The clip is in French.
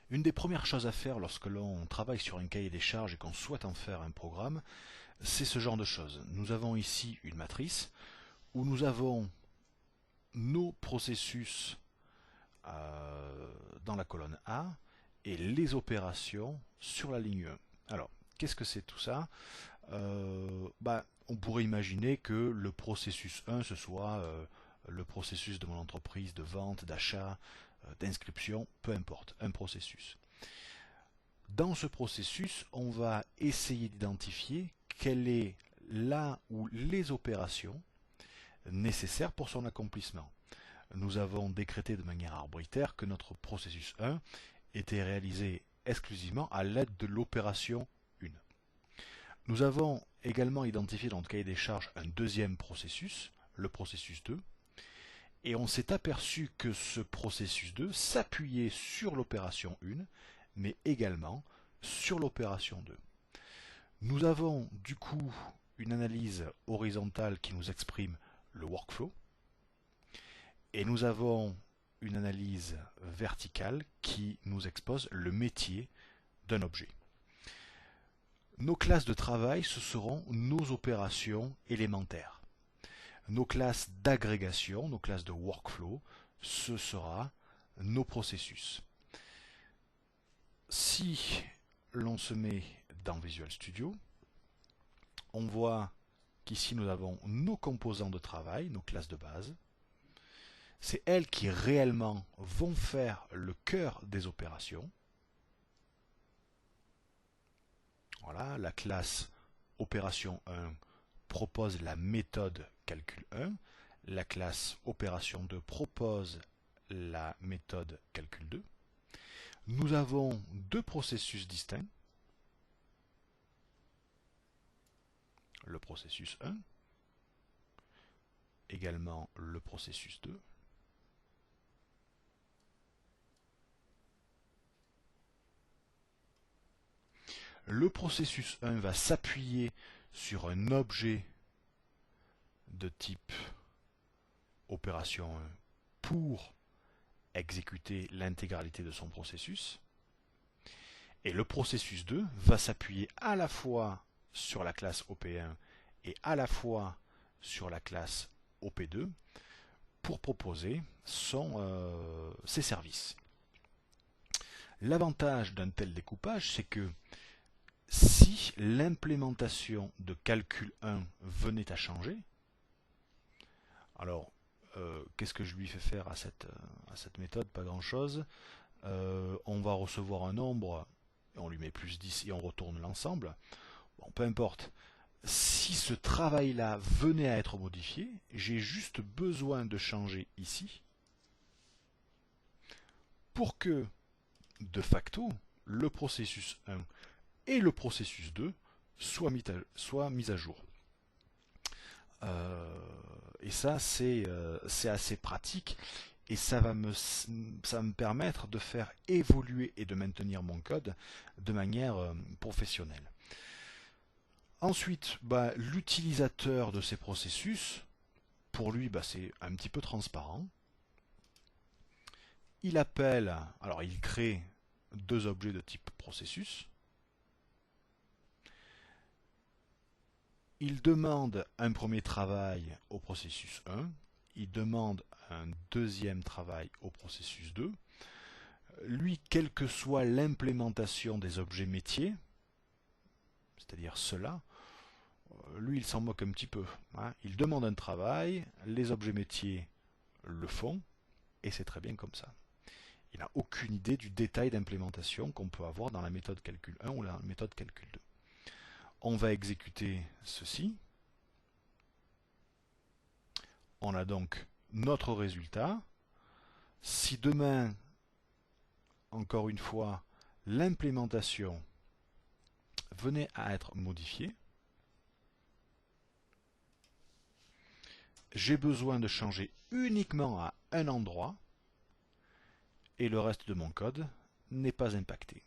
Une des premières choses à faire lorsque l'on travaille sur un cahier des charges et qu'on souhaite en faire un programme, c'est ce genre de choses. Nous avons ici une matrice où nous avons nos processus dans la colonne A et les opérations sur la ligne 1. Alors, qu'est-ce que c'est tout ça? On pourrait imaginer que le processus 1, ce soit le processus de mon entreprise de vente, d'achat, d'inscription, peu importe, un processus. Dans ce processus, on va essayer d'identifier quelle est la ou les opérations nécessaires pour son accomplissement. Nous avons décrété de manière arbitraire que notre processus 1 était réalisé exclusivement à l'aide de l'opération 1. Nous avons également identifié dans le cahier des charges un deuxième processus, le processus 2, et on s'est aperçu que ce processus 2 s'appuyait sur l'opération 1, mais également sur l'opération 2. Nous avons du coup une analyse horizontale qui nous exprime le workflow, et nous avons une analyse verticale qui nous expose le métier d'un objet. Nos classes de travail, ce seront nos opérations élémentaires. Nos classes d'agrégation, nos classes de workflow, ce sera nos processus. Si l'on se met dans Visual Studio, on voit qu'ici nous avons nos composants de travail, nos classes de base. C'est elles qui réellement vont faire le cœur des opérations. Voilà, la classe opération 1 propose la méthode calcul 1, la classe opération 2 propose la méthode calcul 2. Nous avons deux processus distincts, le processus 1, également le processus 2. Le processus 1 va s'appuyer sur un objet de type opération 1 pour exécuter l'intégralité de son processus. Et le processus 2 va s'appuyer à la fois sur la classe OP1 et à la fois sur la classe OP2 pour proposer ses services. L'avantage d'un tel découpage, c'est que si l'implémentation de calcul 1 venait à changer, alors qu'est-ce que je lui fais faire à cette méthode? Pas grand chose. On va recevoir un nombre, on lui met plus 10 et on retourne l'ensemble. Bon, peu importe. Si ce travail-là venait à être modifié, j'ai juste besoin de changer ici pour que, de facto, le processus 1 et le processus 2 soient mis à jour. Et ça, c'est assez pratique et ça va me permettre de faire évoluer et de maintenir mon code de manière professionnelle. Ensuite, l'utilisateur de ces processus, pour lui, c'est un petit peu transparent. Il appelle, alors il crée deux objets de type processus. Il demande un premier travail au processus 1, il demande un deuxième travail au processus 2. Lui, quelle que soit l'implémentation des objets métiers, c'est-à-dire cela, lui, il s'en moque un petit peu. Il demande un travail, les objets métiers le font, et c'est très bien comme ça. Il n'a aucune idée du détail d'implémentation qu'on peut avoir dans la méthode calcul 1 ou la méthode calcul 2. On va exécuter ceci. On a donc notre résultat. Si demain, encore une fois, l'implémentation venait à être modifiée, j'ai besoin de changer uniquement à un endroit et le reste de mon code n'est pas impacté.